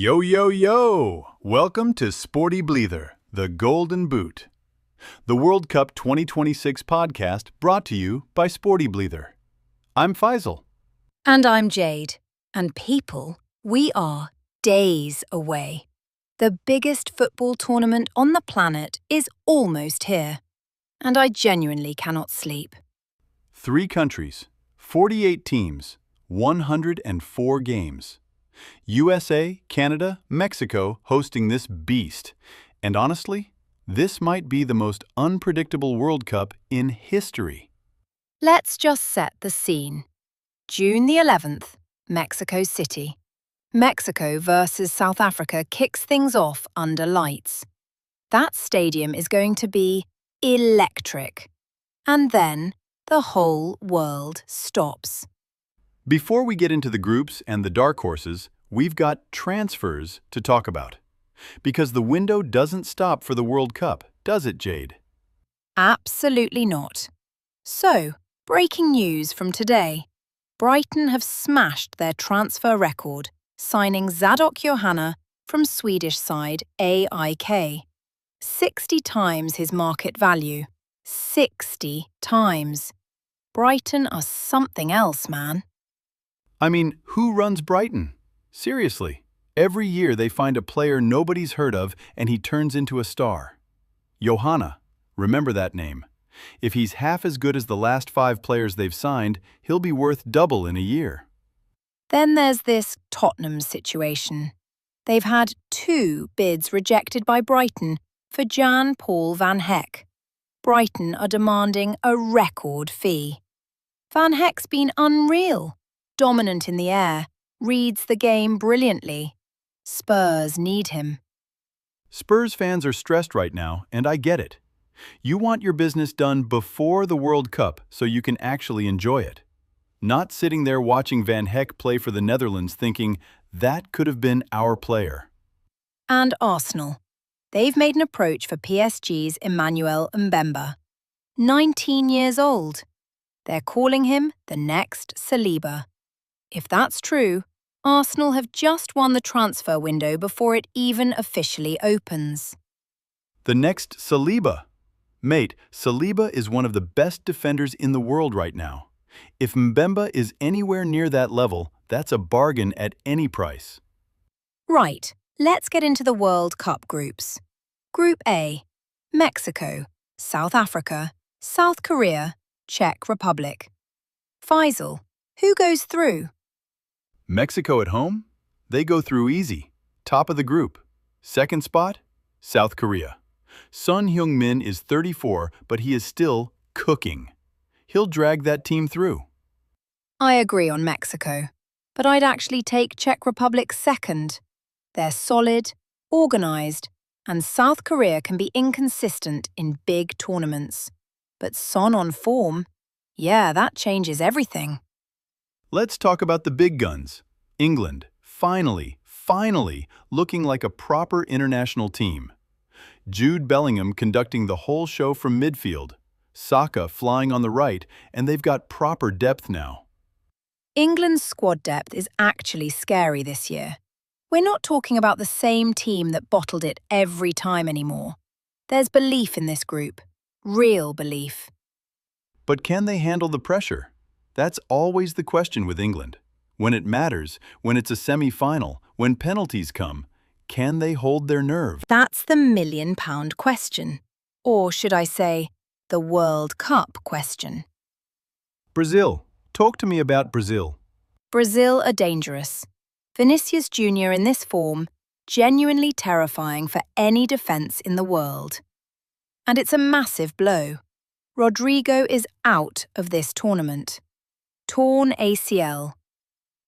Yo, yo, yo! Welcome to Sportybleather, the Golden Boot, the World Cup 2026 podcast brought to you by Sportybleather. I'm Faisal. And I'm Jade. And people, we are days away. The biggest football tournament on the planet is almost here. And I genuinely cannot sleep. 3 countries, 48 teams, 104 games. USA, Canada, Mexico hosting this beast. And honestly, this might be the most unpredictable World Cup in history. Let's just set the scene. June the 11th, Mexico City. Mexico versus South Africa kicks things off under lights. That stadium is going to be electric. And then the whole world stops. Before we get into the groups and the dark horses, we've got transfers to talk about. Because the window doesn't stop for the World Cup, does it, Jade? Absolutely not. So, breaking news from today. Brighton have smashed their transfer record, signing Yohanna from Swedish side AIK. 60 times his market value. 60 times. Brighton are something else, man. I mean, who runs Brighton? Seriously, every year they find a player nobody's heard of and he turns into a star. Yohanna, remember that name. If he's half as good as the last 5 players they've signed, he'll be worth double in a year. Then there's this Tottenham situation. They've had 2 bids rejected by Brighton for Jan-Paul van Hecke. Brighton are demanding a record fee. Van Hecke's been unreal, dominant in the air, reads the game brilliantly. Spurs need him. Spurs fans are stressed right now, and I get it. You want your business done before the World Cup so you can actually enjoy it. Not sitting there watching Van Hecke play for the Netherlands thinking, that could have been our player. And Arsenal. They've made an approach for PSG's Mbemba. 19 years old. They're calling him the next Saliba. If that's true, Arsenal have just won the transfer window before it even officially opens. The next Saliba. Mate, Saliba is one of the best defenders in the world right now. If Mbemba is anywhere near that level, that's a bargain at any price. Right, let's get into the World Cup groups. Group A, Mexico, South Africa, South Korea, Czech Republic. Faisal, who goes through? Mexico at home? They go through easy. Top of the group. Second spot? South Korea. Son Heung-min is 34, but he is still cooking. He'll drag that team through. I agree on Mexico, but I'd actually take Czech Republic second. They're solid, organised, and South Korea can be inconsistent in big tournaments. But Son on form? Yeah, that changes everything. Let's talk about the big guns. England, finally looking like a proper international team. Jude Bellingham conducting the whole show from midfield. Saka flying on the right, and they've got proper depth now. England's squad depth is actually scary this year. We're not talking about the same team that bottled it every time anymore. There's belief in this group. Real belief. But can they handle the pressure? That's always the question with England. When it matters, when it's a semi-final, when penalties come, can they hold their nerve? That's the million-pound question. Or should I say, the World Cup question. Brazil. Talk to me about Brazil. Brazil are dangerous. Vinicius Jr. in this form, genuinely terrifying for any defence in the world. And it's a massive blow. Rodrygo is out of this tournament. Torn ACL.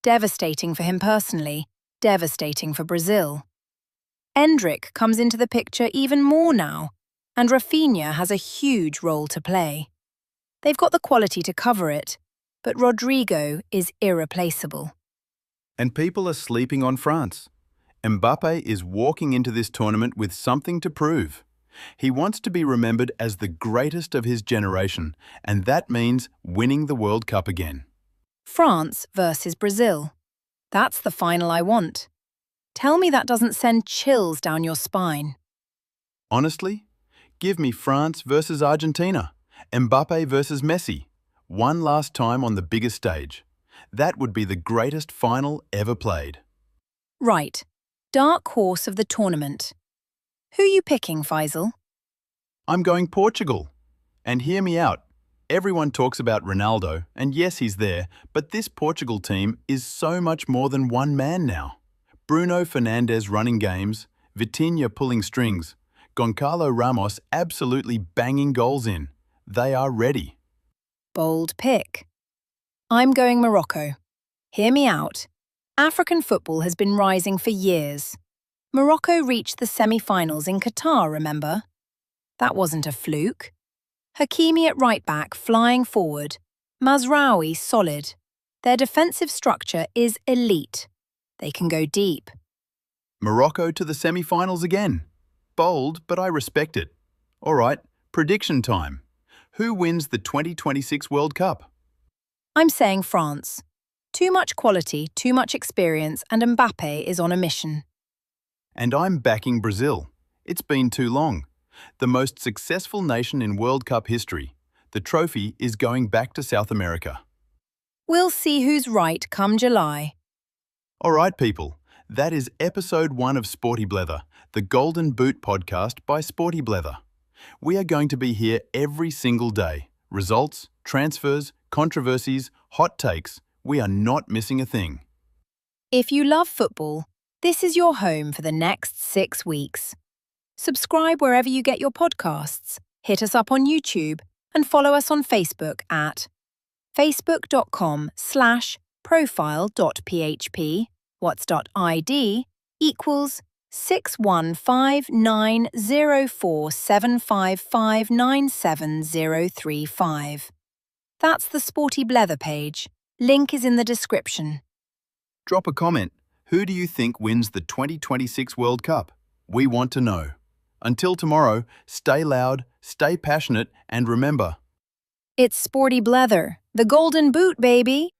Devastating for him personally, devastating for Brazil. Endrick comes into the picture even more now, and Rafinha has a huge role to play. They've got the quality to cover it, but Rodrygo is irreplaceable. And people are sleeping on France. Mbappe is walking into this tournament with something to prove. He wants to be remembered as the greatest of his generation, and that means winning the World Cup again. France versus Brazil. That's the final I want. Tell me that doesn't send chills down your spine. Honestly, give me France versus Argentina, Mbappe versus Messi, one last time on the biggest stage. That would be the greatest final ever played. Right. Dark horse of the tournament. Who you picking, Faisal? I'm going Portugal. And hear me out. Everyone talks about Ronaldo, and yes, he's there, but this Portugal team is so much more than one man now. Bruno Fernandes running games, Vitinha pulling strings, Goncalo Ramos absolutely banging goals in. They are ready. Bold pick. I'm going Morocco. Hear me out. African football has been rising for years. Morocco reached the semi-finals in Qatar, remember? That wasn't a fluke. Hakimi at right back flying forward. Mazraoui solid. Their defensive structure is elite. They can go deep. Morocco to the semi-finals again. Bold, but I respect it. All right, prediction time. Who wins the 2026 World Cup? I'm saying France. Too much quality, too much experience, and Mbappe is on a mission. And I'm backing Brazil. It's been too long. The most successful nation in World Cup history. The trophy is going back to South America. We'll see who's right come July. All right, people. That is episode 1 of Sportybleather, the Golden Boot podcast by Sportybleather. We are going to be here every single day. Results, transfers, controversies, hot takes. We are not missing a thing. If you love football, this is your home for the next 6 weeks. Subscribe wherever you get your podcasts, hit us up on YouTube, and follow us on Facebook at facebook.com/profile.php what's.id equals 6159047559735. That's the Sportybleather page. Link is in the description. Drop a comment. Who do you think wins the 2026 World Cup? We want to know. Until tomorrow, stay loud, stay passionate, and remember, It's Sportybleather, the golden boot, baby!